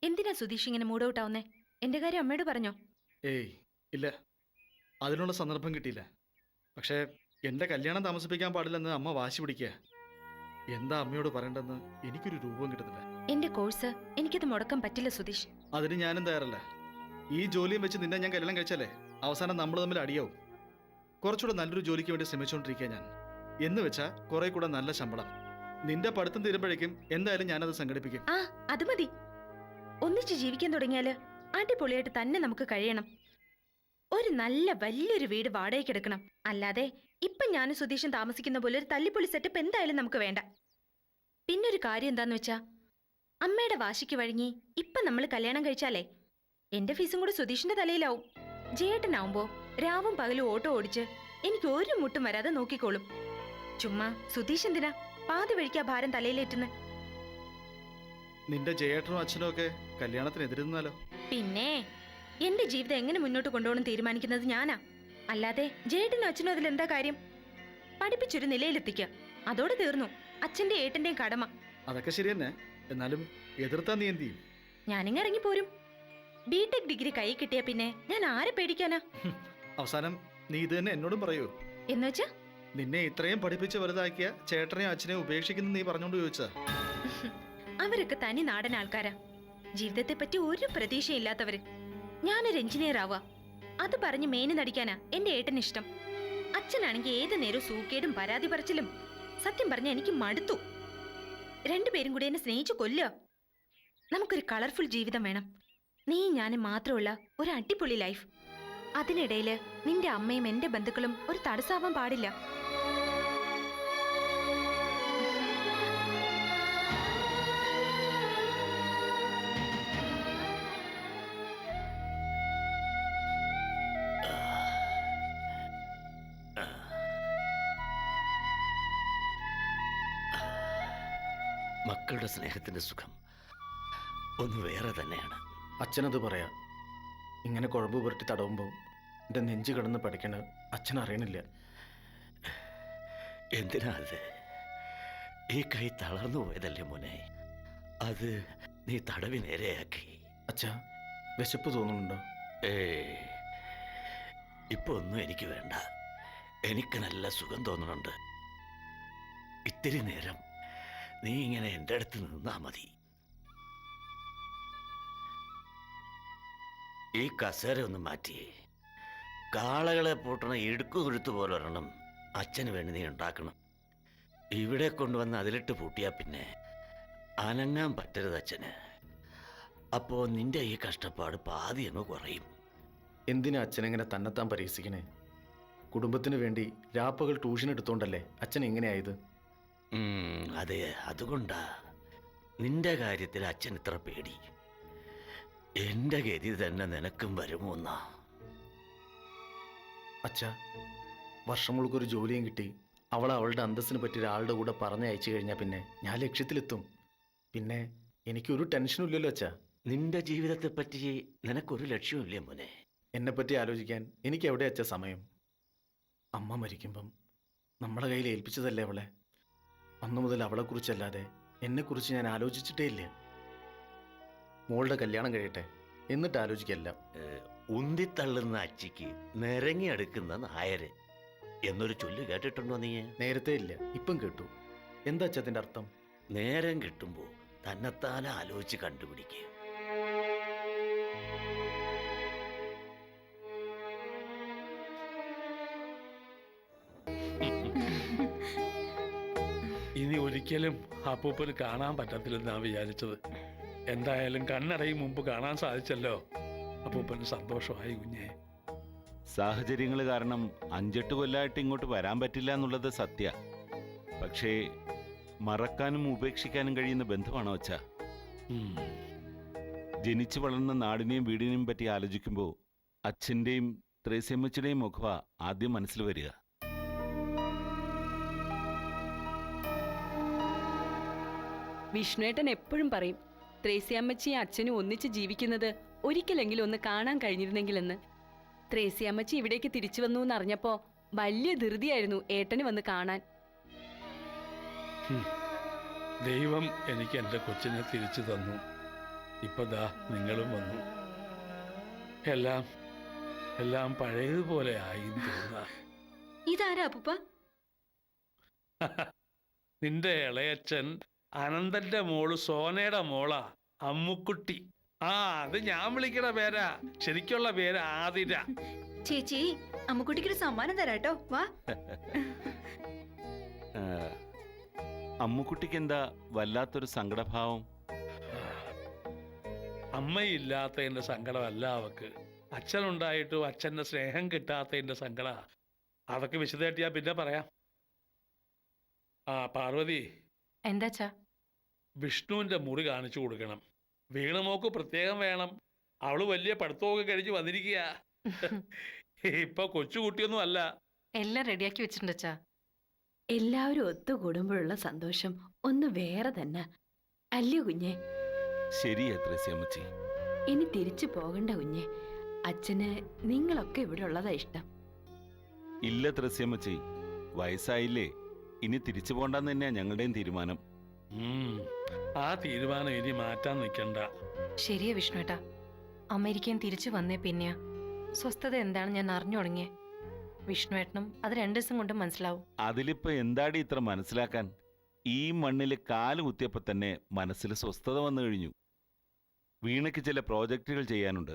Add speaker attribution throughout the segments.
Speaker 1: എന്തിനാ സുധീഷ് ഇങ്ങനെ mood out ആവുന്നേ? എന്റെ കാര്യം അമ്മയോട് പറഞ്ഞോ?
Speaker 2: ഏയ് ഇല്ല, അതിനുള്ള സന്ദർഭം കിട്ടിയില്ല. പക്ഷേ എൻ്റെ കല്യാണം താമസിപ്പിക്കാൻ പാടില്ലെന്ന് അമ്മ വാശി പിടിക്കുക. എന്താ അമ്മയോട് പറയേണ്ടെന്ന് എനിക്കൊരു രൂപവും കിട്ടുന്നില്ല.
Speaker 1: എന്റെ കോഴ്സ് എനിക്കത് മുടക്കാൻ പറ്റില്ല സുധീഷ്.
Speaker 2: അതിന് ഞാനും തയ്യാറല്ല. ഈ ജോലിയും വെച്ച് നിന്നെ ഞാൻ കല്യാണം കഴിച്ചാലേ അവസാനം നമ്മൾ തമ്മിൽ അടിയാവും. കുറച്ചുകൂടെ നല്ലൊരു ജോലിക്ക് വേണ്ടി ശ്രമിച്ചുകൊണ്ടിരിക്കുക ഞാൻ. എന്ന് വെച്ചാൽ കുറെ കൂടെ നല്ല ശമ്പളം. നിന്റെ പഠിത്തം തീരുമ്പോഴേക്കും എന്തായാലും ഞാനത് സംഘടിപ്പിക്കും.
Speaker 1: ആ അത് മതി. ഒന്നിച്ച് ജീവിക്കാൻ തുടങ്ങിയാല് അടിപൊളിയായിട്ട് തന്നെ നമുക്ക് കഴിയണം. ഒരു നല്ല വലിയൊരു വീട് വാടകയ്ക്ക് എടുക്കണം. അല്ലാതെ ഇപ്പൊ ഞാനും സുധീഷും താമസിക്കുന്ന പോലെ ഒരു തല്ലിപ്പൊളി സെറ്റപ്പ് എന്തായാലും നമുക്ക് വേണ്ട. പിന്നൊരു കാര്യം എന്താന്ന് വെച്ചാ, അമ്മയുടെ വാശിക്ക് വഴങ്ങി ഇപ്പൊ നമ്മൾ കല്യാണം കഴിച്ചാലേ എന്റെ ഫീസും കൂടെ സുധീഷിന്റെ തലയിലാവും. ജേട്ടനാവുമ്പോ രാവും പകലും ഓട്ടോ ഓടിച്ച് എനിക്ക് ഒരു മുട്ടും വരാതെ നോക്കിക്കോളും. ചുമ്മാ സുധീഷ് എന്തിനാ പാതി വഴിക്കാ ഭാരം തലയിലേറ്റുന്ന?
Speaker 2: നിന്റെ ജയേട്ടനും അച്ഛനും ഒക്കെ കല്യാണത്തിന് എതിരുന്നാലോ?
Speaker 1: പിന്നെ എന്റെ ജീവിതം എങ്ങനെ മുന്നോട്ട് കൊണ്ടുപോകണം തീരുമാനിക്കുന്നത് ഞാനാ. അല്ലാതെ ജേട്ടനും അച്ഛനും അതിലെന്താ കാര്യം? പഠിപ്പിച്ചൊരു നിലയിലെത്തിക്കുക, അതോടെ തീർന്നു അച്ഛന്റെ ഏട്ടന്റെയും കടമ.
Speaker 2: അതൊക്കെ ശരി തന്നെ. എന്നാലും എതിർത്താ നീ എന്ത് ചെയ്യും?
Speaker 1: ഞാനിങ്ങ് ഇറങ്ങിപ്പോരും. ബിടെക് ഡിഗ്രി കൈ കിട്ടിയ പിന്നെ ഞാൻ ആരെ പേടിക്കാനാ?
Speaker 2: അവസാനം നീ ഇത് തന്നെ എന്നോടും പറയൂ.
Speaker 1: എന്നുവെച്ചാ?
Speaker 2: നിന്നെ ഇത്രയും പഠിപ്പിച്ച് വലുതാക്കിയ ചേട്ടനെയും അച്ഛനെയും ഉപേക്ഷിക്കുന്ന നീ പറഞ്ഞോണ്ട് ചോദിച്ചാ?
Speaker 1: അവരൊക്കെ തനി നാടൻ ആൾക്കാരാ, ജീവിതത്തെ പറ്റി ഒരു പ്രതീക്ഷയില്ലാത്തവര്. ഞാനൊരു എഞ്ചിനീയർ ആവാ, അത് പറഞ്ഞ് മേനി നടിക്കാനാ എന്റെ ഏട്ടന് ഇഷ്ടം. അച്ഛനാണെങ്കിൽ ഏത് നേരവും സൂക്കേടും പരാതി പറച്ചിലും. സത്യം പറഞ്ഞ എനിക്ക് മടുത്തു. രണ്ടുപേരും കൂടി എന്നെ സ്നേഹിച്ചു കൊല്ലുക. നമുക്കൊരു കളർഫുൾ ജീവിതം വേണം. നീ ഞാനും മാത്രമുള്ള ഒരു അടിപൊളി ലൈഫ്. അതിനിടയില് നിന്റെ അമ്മയും എന്റെ ബന്ധുക്കളും ഒരു തടസ്സാവാൻ പാടില്ല.
Speaker 3: മക്കളുടെ സ്നേഹത്തിന്റെ സുഖം ഒന്ന് വേറെ തന്നെയാണ്.
Speaker 2: അച്ഛനത് പറയാ. ഇങ്ങനെ കുഴമ്പ് പുരട്ടി തടവുമ്പോൾ എൻ്റെ നെഞ്ച് കിടന്ന് പഠിക്കണ അച്ഛൻ അറിയണില്ല.
Speaker 3: എന്തിനാ അത്? ഈ കൈ തളർന്നു പോയതല്ലേ മോനെ, അത് നീ തടവി നേരെയാക്കി.
Speaker 2: അച്ഛാ, വിശപ്പ് തോന്നുന്നുണ്ടോ?
Speaker 3: ഇപ്പൊ ഒന്നും എനിക്ക് വേണ്ട. എനിക്ക് നല്ല സുഖം തോന്നുന്നുണ്ട്. ഇത്തിരി നേരം നീ ഇങ്ങനെ എൻ്റെ അടുത്ത് നിന്നാ മതി. ഈ കസേര ഒന്ന് മാറ്റി കാളകളെ പൂട്ടണ ഇടുക്കു കുഴുത്തു പോലെ ഒരെണ്ണം അച്ഛന് വേണ്ടി നീ ഉണ്ടാക്കണം. ഇവിടെ കൊണ്ടുവന്ന് അതിലിട്ട് പൂട്ടിയാ പിന്നെ അനങ്ങാൻ പറ്റരുത് അച്ഛന്. അപ്പോ നിന്റെ ഈ കഷ്ടപ്പാട് പാതി അങ്ങ് കുറയും.
Speaker 2: എന്തിനാ അച്ഛനെങ്ങനെ തന്നെത്താൻ പരിഹസിക്കണേ? കുടുംബത്തിന് വേണ്ടി രാപ്പകൽ ട്യൂഷൻ എടുത്തോണ്ടല്ലേ അച്ഛൻ എങ്ങനെയായത്?
Speaker 3: അതെ, അതുകൊണ്ടാ നിന്റെ കാര്യത്തിൽ അച്ഛൻ ഇത്ര പേടി. എന്റെ ഗതി തന്നെ നിനക്കും വരുമോ എന്നാ.
Speaker 2: അച്ഛാ, വർഷങ്ങൾക്കൊരു ജോലിയും കിട്ടി അവളെ അവളുടെ അന്തസ്സിന് പറ്റിയ ഒരാളുടെ കൂടെ പറഞ്ഞയച്ചു കഴിഞ്ഞാൽ പിന്നെ ഞാൻ ലക്ഷ്യത്തിലെത്തും. പിന്നെ എനിക്കൊരു ടെൻഷനും ഇല്ലല്ലോ അച്ഛാ.
Speaker 3: നിന്റെ ജീവിതത്തെ പറ്റി നിനക്കൊരു ലക്ഷ്യമില്ലേ മോനെ?
Speaker 2: എന്നെപ്പറ്റി ആലോചിക്കാൻ എനിക്ക് എവിടെ അച്ഛാ സമയം? അമ്മ മരിക്കുമ്പം നമ്മളെ കയ്യിൽ ഏൽപ്പിച്ചതല്ലേ അവളെ. അന്നു മുതൽ അവളെക്കുറിച്ചല്ലാതെ എന്നെക്കുറിച്ച് ഞാൻ ആലോചിച്ചിട്ടേ ഇല്ല. മോളുടെ കല്യാണം കഴിയട്ടെ എന്നിട്ട് ആലോചിക്കല്ല.
Speaker 3: ഉന്തിത്തള്ളുന്ന അച്ചിക്ക് നിരങ്ങി അടുക്കുന്ന നായര് എന്നൊരു ചൊല്ല് കേട്ടിട്ടുണ്ടോ നീ?
Speaker 2: നേരത്തെ ഇല്ല, ഇപ്പം കേട്ടു. എന്താ അച്ഛൻ്റെ അർത്ഥം?
Speaker 3: നേരം കിട്ടുമ്പോ തന്നെത്താനെ ആലോചിച്ച് കണ്ടുപിടിക്കുക.
Speaker 4: ഇനി ഒരിക്കലും അപ്പൂപ്പന് കാണാൻ പറ്റത്തില്ലെന്നാ വിചാരിച്ചത്. എന്തായാലും കണ്ണടയും മുമ്പ് കാണാൻ സാധിച്ചല്ലോ. അപ്പൂപ്പന് സന്തോഷമായി കുഞ്ഞെ.
Speaker 5: സാഹചര്യങ്ങൾ കാരണം 5-8 കൊല്ലമായിട്ട് ഇങ്ങോട്ട് വരാൻ പറ്റില്ല എന്നുള്ളത് സത്യ. പക്ഷേ മറക്കാനും ഉപേക്ഷിക്കാനും കഴിയുന്ന ബന്ധമാണോ അച്ഛാ? ജനിച്ചു വളർന്ന നാടിനെയും വീടിനെയും പറ്റി ആലോചിക്കുമ്പോൾ അച്ഛൻ്റെയും ത്രേസ്യമ്മച്ചിയുടെയും മുഖവാ ആദ്യം മനസ്സിൽ വരിക.
Speaker 6: വിഷ്ണുവേട്ടൻ എപ്പോഴും പറയും ത്രേസ്യാമ്മച്ചിയും അച്ഛനും ഒന്നിച്ച് ജീവിക്കുന്നത് ഒരിക്കലെങ്കിലും ഒന്ന് കാണാൻ കഴിഞ്ഞിരുന്നെങ്കിലെന്ന്. ത്രേസ്യാമ്മച്ചി ഇവിടേക്ക് തിരിച്ചു വന്നു എന്നറിഞ്ഞപ്പോ വലിയ ധൃതിയായിരുന്നു ഏട്ടന് വന്ന് കാണാൻ.
Speaker 4: ദൈവം എനിക്ക് എൻ്റെ കൊച്ചിനെ തിരിച്ചു തന്നു. ഇപ്പൊ ദാ നിങ്ങളും വന്നു. എല്ലാം എല്ലാം പഴയതുപോലെ ആയി തോന്നുക.
Speaker 6: ഇതാരാ അപ്പൂപ്പ?
Speaker 4: നിന്റെ ഇളയച്ചൻ അനന്തന്റെ മോള് സോനയുടെ മോളാ അമ്മുക്കുട്ടി. ആ, അത് ഞാൻ വിളിക്കണ പേരാ. ശരിക്കുള്ള പേര് ആതിര.
Speaker 7: ചേച്ചി അമ്മുക്കുട്ടിക്കൊരു സമ്മാനം തരാട്ടോ, വാ.
Speaker 5: ആ, അമ്മുക്കുട്ടിക്ക് എന്താ വല്ലാത്തൊരു സങ്കടഭാവം?
Speaker 4: അമ്മയില്ലാത്തതിന്റെ സങ്കടമല്ല അവക്ക്, അച്ഛനുണ്ടായിട്ടും അച്ഛന്റെ സ്നേഹം കിട്ടാത്തതിന്റെ സങ്കട. അതൊക്കെ വിശദമായിട്ട് ഞാൻ പിന്നെ പറയാം. ആ പാർവതി,
Speaker 6: എന്താച്ചാ?
Speaker 4: വിഷ്ണുവിന്റെ മുറി കാണിച്ചു കൊടുക്കണം. വീണമോക്ക് പ്രത്യേകം വേണം. അവള് വലിയ പഠിത്തമൊക്കെ കഴിഞ്ഞ് വന്നിരിക്കുക. ഇപ്പൊ കൊച്ചുകുട്ടിയൊന്നും അല്ല.
Speaker 6: എല്ലാം റെഡിയാക്കി വെച്ചിട്ടുണ്ട് അച്ഛാ.
Speaker 7: എല്ലാവരും ഒത്തുകൂടുമ്പോഴുള്ള സന്തോഷം ഒന്ന് വേറെ തന്നെ അല്ലയോ കുഞ്ഞെ?
Speaker 5: ശരിയാ ത്രേസ്യാമ്മച്ചി.
Speaker 7: ഇനി തിരിച്ചു പോകണ്ട കുഞ്ഞെ. അച്ഛന് നിങ്ങളൊക്കെ ഇവിടെ ഉള്ളതാ ഇഷ്ടം.
Speaker 5: ഇല്ല ത്രേസ്യാമ്മച്ചി, വയസ്സായില്ലേ, ഇനി തിരിച്ചു പോണ്ടെന്ന് തന്നെയാ ഞങ്ങളുടെയും തീരുമാനം.
Speaker 4: ആ തീരുമാനം ഇനി മാറ്റാൻ നിൽക്കണ്ട.
Speaker 6: ശരിയാ വിഷ്ണുവേട്ടാ, അമേരിക്കൻ തിരിച്ചു വന്നേ പിന്നെയാ സ്വസ്ഥത എന്താണെന്ന് ഞാൻ അറിഞ്ഞു തുടങ്ങിയേ. വിഷ്ണുവേട്ടനും അത് 2 ദിവസം കൊണ്ട് മനസ്സിലാവും.
Speaker 5: അതിലിപ്പോ എന്താടി ഇത്ര മനസ്സിലാക്കാൻ? ഈ മണ്ണിൽ കാല് കുത്തിയപ്പോ തന്നെ മനസ്സിൽ സ്വസ്ഥത വന്നു കഴിഞ്ഞു. വീണയ്ക്ക് ചില പ്രോജക്റ്റുകൾ ചെയ്യാനുണ്ട്.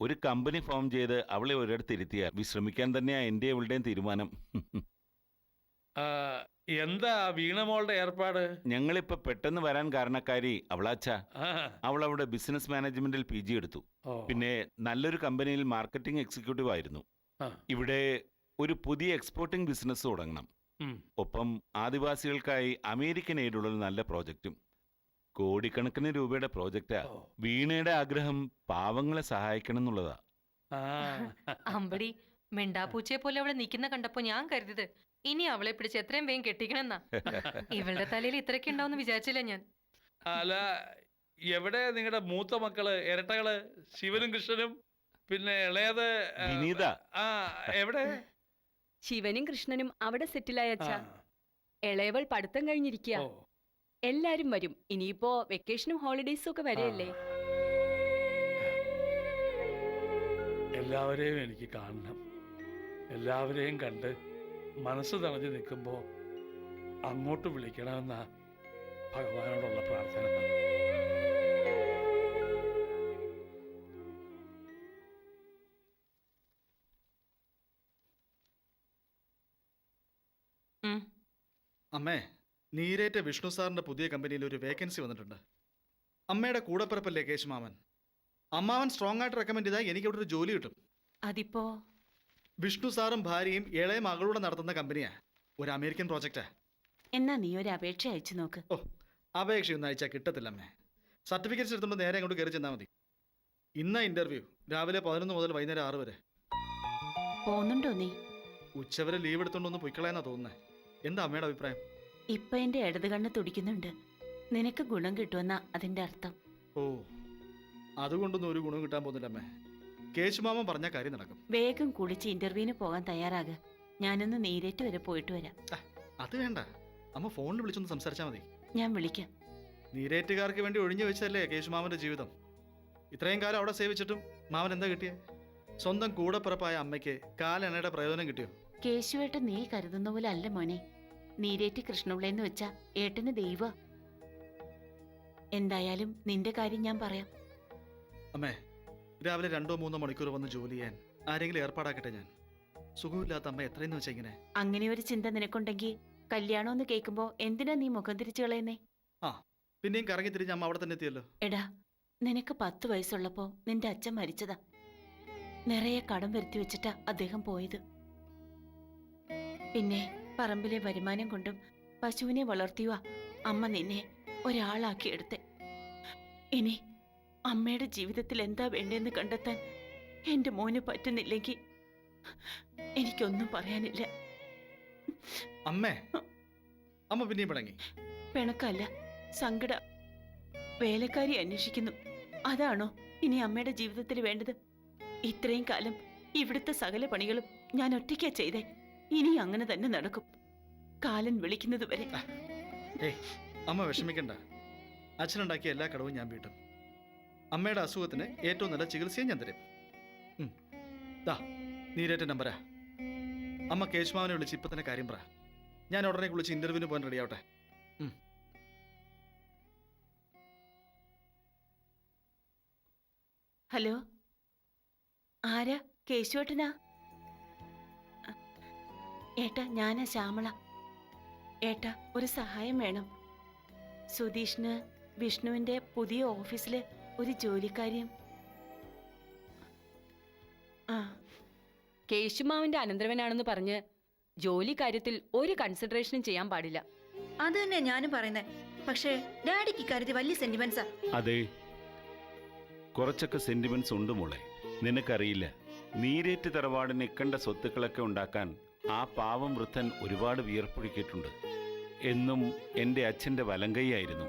Speaker 5: ഒരു കമ്പനി ഫോം ചെയ്ത് അവളെ ഒരിടത്ത് ഇരുത്തിയാൽ വിശ്രമിക്കാൻ തന്നെയാ എൻ്റെ അവളുടെയും തീരുമാനം.
Speaker 4: ആ, എന്താ വീണമോളുടെ ഏർപ്പാട്?
Speaker 5: ഞങ്ങളിപ്പോ പെട്ടെന്ന് വരാൻ കാരണക്കാരി അവളാച്ചാ.
Speaker 4: ആ,
Speaker 5: അവൾ അവിടെ ബിസിനസ് മാനേജ്മെന്റിൽ PG എടുത്തു.
Speaker 4: ഓ,
Speaker 5: പിന്നെ നല്ലൊരു കമ്പനിയിൽ മാർക്കറ്റിംഗ് എക്സിക്യൂട്ടീവ് ആയിരുന്നു.
Speaker 4: ആ.
Speaker 5: ഇവിടെ ഒരു പുതിയ എക്സ്പോർട്ടിംഗ് ബിസിനസ് തുടങ്ങണം.
Speaker 4: ഉം.
Speaker 5: ഒപ്പം ആദിവാസികൾക്കായി അമേരിക്കൻ എയ്ഡുള്ള ഒരു നല്ല പ്രോജക്റ്റും. കോടിക്കണക്കിന് രൂപയുടെ പ്രോജക്റ്റാ.
Speaker 4: ഓ,
Speaker 5: വീണയുടെ ആഗ്രഹം പാവങ്ങളെ സഹായിക്കണം എന്നുള്ളതാ.
Speaker 4: ആ.
Speaker 6: അമ്പടി മിണ്ടാപ്പൂച്ചയെ പോലെ അവളെ നിൽക്കുന്ന കണ്ടപ്പോ ഞാൻ കരുതിയത് ഇനി അവളെ പിടിച്ച് എത്രയും വേഗം കെട്ടിക്കണെന്നാ. ഇവളുടെ തലയിൽ ഇത്രയൊക്കെ ഉണ്ടാവും വിചാരിച്ചില്ല ഞാൻ.
Speaker 4: അല്ല, എവിടെ നിങ്ങളുടെ മൂത്ത മക്കള് ഇരട്ടകള് ശിവനും കൃഷ്ണനും? പിന്നെ ഇളയത്
Speaker 5: വിനീത.
Speaker 4: ആ, എവിടെ?
Speaker 6: ശിവനും കൃഷ്ണനും അവിടെ സെറ്റിലായ
Speaker 4: ആ,
Speaker 6: അച്ഛാ. ഇളയവൾ പഠിത്തം കഴിഞ്ഞിരിക്കുക.
Speaker 4: ഓ,
Speaker 6: എല്ലാരും വരും. ഇനിയിപ്പോ വെക്കേഷനും ഹോളിഡേയ്സും ഒക്കെ വരെയല്ലേ.
Speaker 4: എല്ലാവരെയും എനിക്ക് കാണണം. എല്ലാവരെയും കണ്ട് മനസ്സ് തളഞ്ഞു നിൽക്കുമ്പോ അങ്ങോട്ട് വിളിക്കണമെന്ന ഭഗവാനോടുള്ള പ്രാർത്ഥന.
Speaker 2: അമ്മേ, നീരേറ്റ വിഷ്ണു സാറിന്റെ പുതിയ കമ്പനിയിൽ ഒരു വേക്കൻസി വന്നിട്ടുണ്ട്. അമ്മയുടെ കൂടപ്പിറപ്പല്ലേ കേശുമാമൻ. അമ്മാവൻ സ്ട്രോങ് ആയിട്ട് റെക്കമെൻഡ് ചെയ്താൽ എനിക്ക് അവിടെ ഒരു ജോലി കിട്ടും.
Speaker 6: അതിപ്പോ
Speaker 2: വിഷ്ണു സാറും ഭാര്യയും ഇളയ മകളൂടെ നടത്തുന്ന കമ്പനിയാ. ഒരു അമേരിക്കൻ പ്രോജക്റ്റാ.
Speaker 7: എന്നാ നീ ഒരു അപേക്ഷ അയച്ചു നോക്ക്.
Speaker 2: ഓ, അപേക്ഷയൊന്നും അയച്ചാൽ കിട്ടത്തില്ല അമ്മേ. സർട്ടിഫിക്കറ്റ്സ് എടുത്തുകൊണ്ട് നേരെ അങ്ങോട്ട് കയറി ചെന്നാൽ മതി. ഇന്ന ഇന്റർവ്യൂ രാവിലെ 11 മുതൽ വൈകുന്നേരം 6 വരെ.
Speaker 7: പോന്നുണ്ടോ നീ?
Speaker 2: ഉച്ചവരെ ലീവ് എടുത്തോണ്ടൊന്ന് പൊയ്ക്കളയെന്നാ തോന്നുന്നേ. എന്താ അമ്മയുടെ അഭിപ്രായം?
Speaker 7: ഇപ്പൊ എന്റെ ഇടത് കണ്ണ് തുടിക്കുന്നുണ്ട്. നിനക്ക് ഗുണം കിട്ടുമെന്നാ അതിന്റെ അർത്ഥം.
Speaker 2: ഓ, അതുകൊണ്ടൊന്നും ഒരു ഗുണം കിട്ടാൻ പോകുന്നില്ല അമ്മേ. കേശുമാമൻ പറഞ്ഞ കാര്യം നടക്കും.
Speaker 7: വേഗം കുളിച്ച് ഇന്റർവ്യൂവിന് പോകാൻ തയ്യാറാകുക. ഞാനൊന്ന് നീരേറ്റ് വരെ പോയിട്ട് വരാം.
Speaker 2: അത് വേണ്ട, അമ്മ ഫോണിൽ വിളിച്ചൊന്ന് സംസാരിച്ചാൽ മതി.
Speaker 7: ഞാൻ വിളിക്കാം.
Speaker 2: നീരേറ്റുകാർക്ക് വേണ്ടി ഒഴിഞ്ഞു വെച്ചല്ലേ കേശുമാമന്റെ ജീവിതം. ഇത്രയും കാലം അവിടെ സേവിച്ചിട്ടും മാമൻ എന്താ കിട്ടിയേ? സ്വന്തം കൂടപ്പിറപ്പായ അമ്മയ്ക്ക് കാലെണ്ണയുടെ പ്രയോജനം കിട്ടിയോ?
Speaker 7: കേശുവേട്ടൻ നീ കരുതുന്ന പോലെ അല്ല മോനെ. നീരേറ്റ് കൃഷ്ണപിള്ളയെന്ന് വെച്ചാ ഏട്ടന് ദൈവ. എന്തായാലും നിന്റെ കാര്യം ഞാൻ പറയാം.
Speaker 2: അമ്മേ, രാവിലെ 2-3 മണിക്കൂർ വന്ന് ജോലി ചെയ്യാൻ ആരെങ്കിലും ഏർപ്പാടാക്കട്ടെ. ഞാൻ സുഖമില്ലാത്ത അമ്മ എത്രയെന്ന് വെച്ചാ ഇങ്ങനെ.
Speaker 7: അങ്ങനെ ഒരു ചിന്ത നിനക്കുണ്ടെങ്കിൽ കല്യാണമെന്ന് കേൾക്കുമ്പോ എന്തിനാ നീ മുഖം തിരിച്ചു കളയുന്നേ?
Speaker 2: പിന്നെയും കറങ്ങി തിരിഞ്ഞ് അമ്മ അവിടെ തന്നെ എത്തിയല്ലോ.
Speaker 7: എടാ, നിനക്ക് 10 വയസ്സുള്ളപ്പോ നിന്റെ അച്ഛൻ മരിച്ചതാ. നിറയെ കടം വരുത്തി വെച്ചിട്ടാ അദ്ദേഹം പോയത്. പിന്നെ പറമ്പിലെ വരുമാനം കൊണ്ടും പശുവിനെ വളർത്തിയുവാ അമ്മ നിന്നെ ഒരാളാക്കി എടുത്തെ. ഇനി അമ്മയുടെ ജീവിതത്തിൽ എന്താ വേണ്ടെന്ന് കണ്ടെത്താൻ എന്റെ മോന് പറ്റുന്നില്ലെങ്കിൽ എനിക്കൊന്നും പറയാനില്ല.
Speaker 2: അമ്മേ, അമ്മ പിന്നെയും പിണങ്ങി.
Speaker 7: പിണക്കല്ല, സങ്കട. വേലക്കാരി അന്വേഷിക്കുന്നു. അതാണോ ഇനി അമ്മയുടെ ജീവിതത്തിൽ വേണ്ടത്? ഇത്രയും കാലം ഇവിടുത്തെ സകല പണികളും ഞാൻ ഒറ്റയ്ക്കാ ചെയ്തേ. ഇനി അങ്ങനെ തന്നെ നടക്കും, കാലൻ വിളിക്കുന്നത് വരെ.
Speaker 2: ഏയ്, അമ്മ വിഷമിക്കണ്ട. അച്ഛനുണ്ടാക്കിയ എല്ലാ കടവും ഞാൻ വീട്ടും. അമ്മയുടെ അസുഖത്തിന് ഏറ്റവും നല്ല ചികിത്സയും ഞാൻ തരും. ദാ നീരേറ്റ നമ്പരാ. അമ്മ കേശുമാവനെ വിളിച്ച് ഇപ്പം തന്നെ കാര്യം പറ. ഞാൻ ഉടനെ വിളിച്ച് ഇന്റർവ്യൂവിന് പോകാൻ റെഡിയാവട്ടെ.
Speaker 7: ഹലോ, ആരാ? കേശുവേട്ടനാ? ഏട്ടാ, ഞാനാ ശ്യാമള. ഏട്ടാ, ഒരു സഹായം വേണം. സുധീഷിന് വിഷ്ണുവിന്റെ പുതിയ ഓഫീസില് ഒരു ജോലിക്കാര്യം. ആ,
Speaker 6: കേശുമാവിന്റെ അനന്തരവനാണെന്ന് പറഞ്ഞ് ജോലി കാര്യത്തിൽ ഒരു കൺസിഡറേഷനും ചെയ്യാൻ പാടില്ല.
Speaker 1: അത് തന്നെ ഞാനും പറയുന്നേ. പക്ഷേ ഡാഡിക്ക് ഇക്കാര്യത്തിൽ വലിയ സെന്റിമെന്റ്സാ.
Speaker 5: അതെ, കുറച്ചൊക്കെ സെന്റിമെന്റ്സ് ഉണ്ട് മോളെ. നിനക്കറിയില്ല, നീരേറ്റ് തറവാടിന് ഇക്കണ്ട സ്വത്തുക്കളൊക്കെ ഉണ്ടാക്കാൻ ആ പാവം വൃദ്ധൻ ഒരുപാട് വിയർപ്പൊഴുക്കിയിട്ടുണ്ട്. എന്നും എൻ്റെ അച്ഛൻ്റെ വലങ്കൈയായിരുന്നു.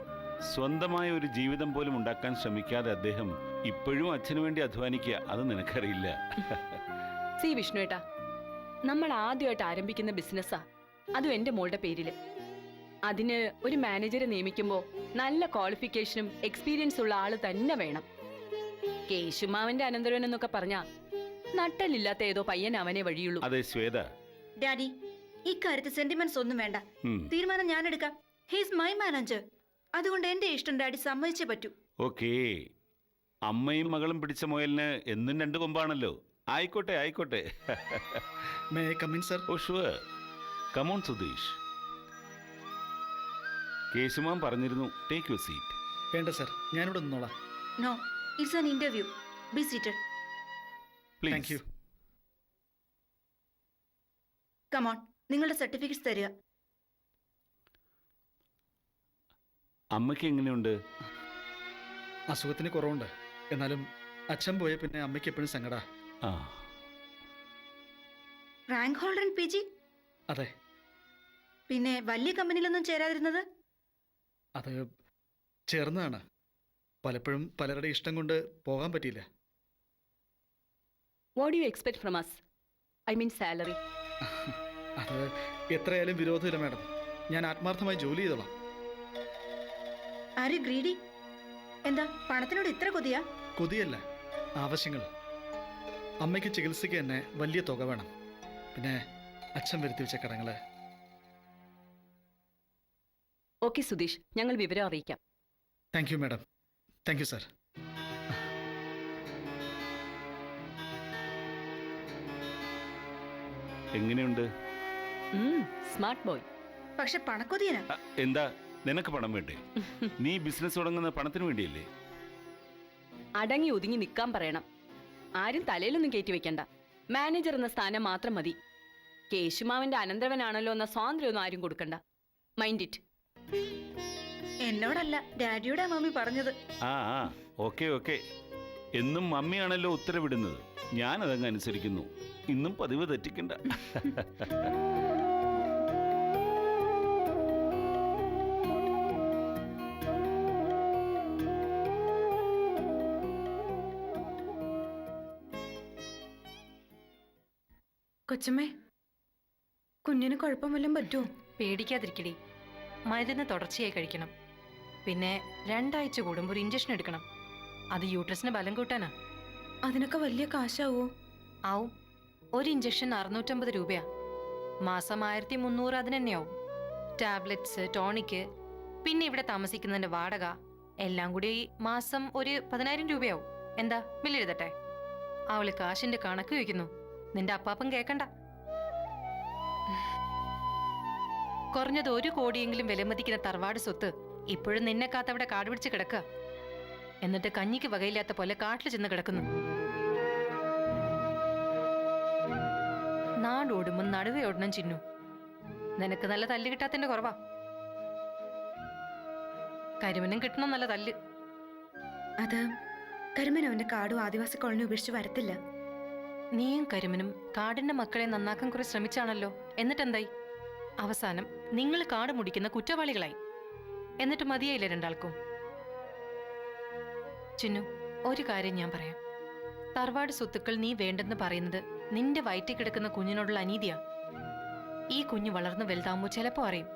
Speaker 5: സ്വന്തമായ ഒരു ജീവിതം പോലും ഉണ്ടാക്കാൻ ശ്രമിക്കാതെ അദ്ദേഹം ഇപ്പോഴും അച്ഛനു വേണ്ടി അധ്വാനിക്കുക. അത് നിനക്കറിയില്ല.
Speaker 6: സി വിഷ്ണുവേട്ടാ, നമ്മൾ ആദ്യമായിട്ട് ആരംഭിക്കുന്ന ബിസിനസ്സാ, അതും എൻ്റെ മോളുടെ പേരില്. അതിന് ഒരു മാനേജറെ നിയമിക്കുമ്പോൾ നല്ല ക്വാളിഫിക്കേഷനും എക്സ്പീരിയൻസ് ഉള്ള ആള് തന്നെ വേണം. കേശുമാവന്റെ അനന്തരവൻ എന്നൊക്കെ പറഞ്ഞാ നട്ടലില്ലാത്ത ഏതോ പയ്യൻ അവനെ വഴിയുള്ളൂ.
Speaker 5: അതെ ശ്വേത.
Speaker 1: ഡാഡി, ഇക്കാര്യത്തിൽ സെന്റിമെന്റ്സ് ഒന്നും വേണ്ട. തീരുമാനം ഞാൻ എടുക്കാം. He's my manager. അതുകൊണ്ട് എന്റെ ഇഷ്ടം ഡാഡി സമ്മതിച്ചേ പറ്റൂ.
Speaker 5: ഓക്കേ, അമ്മയും മകളും പിടിച്ച മുയലിന് എന്നും രണ്ട് കൊമ്പാണല്ലോ. ആയിക്കോട്ടെ ആയിക്കോട്ടെ.
Speaker 2: May I come in sir?
Speaker 5: Oh sure, come on Sudheesh. കേശുമാൻ പറഞ്ഞിരുന്നു, ടേക്ക് യുവർ സീറ്റ്.
Speaker 2: വേണ്ട സർ, ഞാനിവിടെ നിന്നോളാം.
Speaker 1: No, it's an interview. Be seated.
Speaker 2: Thank you.
Speaker 1: Come on, നിങ്ങളുടെ സർട്ടിഫിക്കറ്റ്സ് തരിക.
Speaker 5: അമ്മയ്ക്ക് എങ്ങനെയുണ്ട്?
Speaker 2: അസുഖത്തിന് കുറവുണ്ട്. എന്നാലും അച്ഛൻ പോയ പിന്നെ അമ്മയ്ക്ക് എപ്പോഴും സങ്കടാ.
Speaker 5: ആ,
Speaker 1: റാങ്ക് ഹോൾഡർ പി ജി?
Speaker 2: അതെ.
Speaker 1: പിന്നെ വലിയ കമ്പനിയിലൊന്നും ചേരാതിരുന്നത്?
Speaker 2: അത് ചേർന്നതാണ്. പലപ്പോഴും പലരുടെ ഇഷ്ടം കൊണ്ട് പോകാൻ പറ്റിയില്ല.
Speaker 6: What you expect from us? I mean salary.
Speaker 2: അത് എത്രയായാലും വിരോധമില്ല മാഡം. ഞാൻ ആത്മാർത്ഥമായി ജോലി ചെയ്തോളാം.
Speaker 1: ആര് ഗ്രീഡി? എന്താ പണത്തിനോട് ഇത്ര കൊതിയാ?
Speaker 2: കൊതിയല്ല, ആവശ്യങ്ങൾ. അമ്മയ്ക്ക് ചികിത്സയ്ക്ക് തന്നെ വലിയ തുക വേണം. പിന്നെ അച്ഛൻ വരുത്തി വെച്ച കടങ്ങള്.
Speaker 6: ഓക്കെ സുധീഷ്, ഞങ്ങൾ വിവരം അറിയിക്കാം.
Speaker 2: Thank you madam. Thank you sir.
Speaker 5: എങ്ങനെയുണ്ട്?
Speaker 6: Smart boy.
Speaker 1: പക്ഷെ പണക്കൊതിയനാ.
Speaker 5: എന്താ, നിനക്ക് പണം വേണ്ടേ? നീ ബിസിനസ് തുടങ്ങുന്ന പണത്തിന് വേണ്ടിയല്ലേ?
Speaker 6: അടങ്ങി ഒതുങ്ങി നിൽക്കാൻ പറയണം. ആരും തലയിലൊന്നും കയറ്റി വെക്കണ്ട. മാനേജർ എന്ന സ്ഥാനം മാത്രം മതി. കേശുമാവന്റെ അനന്തരവനാണല്ലോ എന്ന സ്വാതന്ത്ര്യമൊന്നും ആരും കൊടുക്കണ്ട. Mind it.
Speaker 1: എന്നോടല്ല, ഡാഡിയുടെ മമ്മി പറഞ്ഞത്.
Speaker 5: ആ ആ, ഓക്കെ ഓക്കെ. എന്നും മമ്മിയാണല്ലോ ഉത്തരവിടുന്നത്. ഞാനതങ്ങ് അനുസരിക്കുന്നു. ഇന്നും പതിവ് തെറ്റിക്കണ്ട.
Speaker 1: കൊച്ചമ്മേ, കുഞ്ഞിന് കുഴപ്പം വല്ലതും പറ്റുമോ?
Speaker 8: പേടിക്കാതിരിക്കടി. മരുന്ന് തുടർച്ചയായി കഴിക്കണം. പിന്നെ 2 ആഴ്ച കൂടുമ്പോൾ ഒരു ഇഞ്ചക്ഷൻ എടുക്കണം. അത് യൂട്രസിന് ബലം കൂട്ടാനാ.
Speaker 1: അതിനൊക്കെ വലിയ കാശാവോ?
Speaker 8: ആവും. ഒരു ഇഞ്ചക്ഷൻ 650 രൂപയാ. മാസം 1300 അതിന് തന്നെയാവും. ടാബ്ലറ്റ്സ്, ടോണിക്ക്, പിന്നെ ഇവിടെ താമസിക്കുന്നതിന്റെ വാടക എല്ലാം കൂടി മാസം ഒരു 10,000 രൂപയാവും. എന്താ, ബില്ലെഴുതട്ടെ? അവള് കാശിന്റെ കണക്ക് വയ്ക്കുന്നു. നിന്റെ അപ്പാപ്പൻ കേക്കണ്ട. കുറഞ്ഞത് 1 കോടിയെങ്കിലും വിലമതിക്കുന്ന തറവാട് സ്വത്ത് ഇപ്പോഴും നിന്നെ കാത്തവിടെ കാട് പിടിച്ച് കിടക്കുക. എന്നിട്ട് കഞ്ഞിക്ക് വകയില്ലാത്ത പോലെ കാട്ടിൽ ചെന്ന് കിടക്കുന്നു. നാടോടുമ്പോൾ നടുവേ ഓടണം ചിന്നു. നിനക്ക് നല്ല തല്ല് കിട്ടാത്തതിന്റെ കുറവാ. കരിമനും കിട്ടണം നല്ല തല്ല്.
Speaker 1: അത് കരിമൻ അവന്റെ കാടും ആദിവാസി കോളനി ഉപേക്ഷിച്ച് വരത്തില്ല.
Speaker 8: നീയും കരിമനും കാടിന്റെ മക്കളെ നന്നാക്കാൻ കുറെ ശ്രമിച്ചാണല്ലോ. എന്നിട്ടെന്തായി? അവസാനം നിങ്ങൾ കാട് മുടിക്കുന്ന കുറ്റവാളികളായി. എന്നിട്ട് മതിയായില്ലേ രണ്ടാൾക്കും? ചിന്നു, ഒരു കാര്യം ഞാൻ പറയാം. തറവാട് സ്വത്തുക്കൾ നീ വേണ്ടെന്ന് പറയുന്നത് നിന്റെ വയറ്റിൽ കിടക്കുന്ന കുഞ്ഞിനോടുള്ള അനീതിയാ. ഈ കുഞ്ഞ് വളർന്നു വലുതാവുമ്പോൾ ചിലപ്പോ അറിയും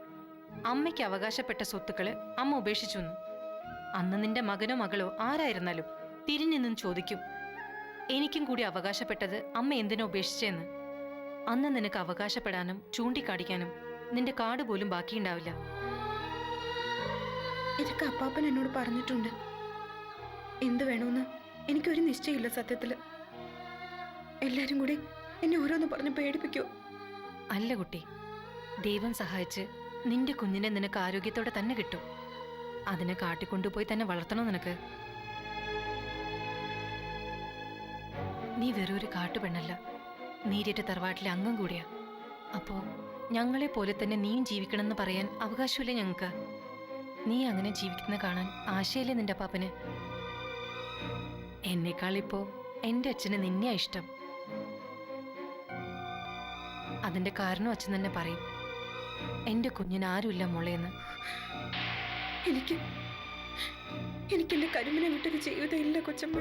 Speaker 8: അമ്മയ്ക്ക് അവകാശപ്പെട്ട സ്വത്തുക്കള് അമ്മ ഉപേക്ഷിച്ചു എന്ന്. അന്ന് നിന്റെ മകനോ മകളോ ആരായിരുന്നാലും തിരിഞ്ഞെന്നും ചോദിക്കും, എനിക്കും കൂടി അവകാശപ്പെട്ടത് അമ്മ എന്തിനാ ഉപേക്ഷിച്ചെന്ന്. അന്ന് നിനക്ക് അവകാശപ്പെടാനും ചൂണ്ടിക്കാണിക്കാനും നിന്റെ കാർഡ് പോലും ബാക്കിയുണ്ടാവില്ല.
Speaker 1: ഇതൊക്കെ അപ്പാപ്പൻ എന്നോട് പറഞ്ഞിട്ടുണ്ട്. എന്ത് വേണമെന്ന് എനിക്കൊരു നിശ്ചയമില്ല സത്യത്തില്. എല്ലാരും കൂടി എന്നെ ഓരോന്ന് പറഞ്ഞ് പേടിപ്പിക്കോ?
Speaker 8: അല്ല കുട്ടി, ദൈവം സഹായിച്ച് നിന്റെ കുഞ്ഞിനെ നിനക്ക് ആരോഗ്യത്തോടെ തന്നെ കിട്ടും. അതിനെ കാട്ടിക്കൊണ്ടുപോയി തന്നെ വളർത്തണോ നിനക്ക്? നീ വെറൊരു കാട്ടുപെണ്ണല്ല, നീരേറ്റ തറവാട്ടിലെ അംഗം കൂടിയാ. അപ്പോ ഞങ്ങളെ പോലെ തന്നെ നീയും ജീവിക്കണമെന്ന് പറയാൻ അവകാശമില്ല ഞങ്ങൾക്ക്. നീ അങ്ങനെ ജീവിക്കുന്ന കാണാൻ ആശയില്ലേ നിന്റെ അപ്പാപ്പന്? എന്നെക്കാളിപ്പോ എന്റെ അച്ഛന് നിന്നെയാ ഇഷ്ടം. അതിന്റെ കാരണം അച്ഛൻ തന്നെ പറയും, എന്റെ കുഞ്ഞിന് ആരുമില്ല മോളേന്ന്.
Speaker 1: എനിക്ക് എന്റെ കരുമിനെ വിട്ടൊരു ജീവിതം ഇല്ല കൊച്ചമ്മ.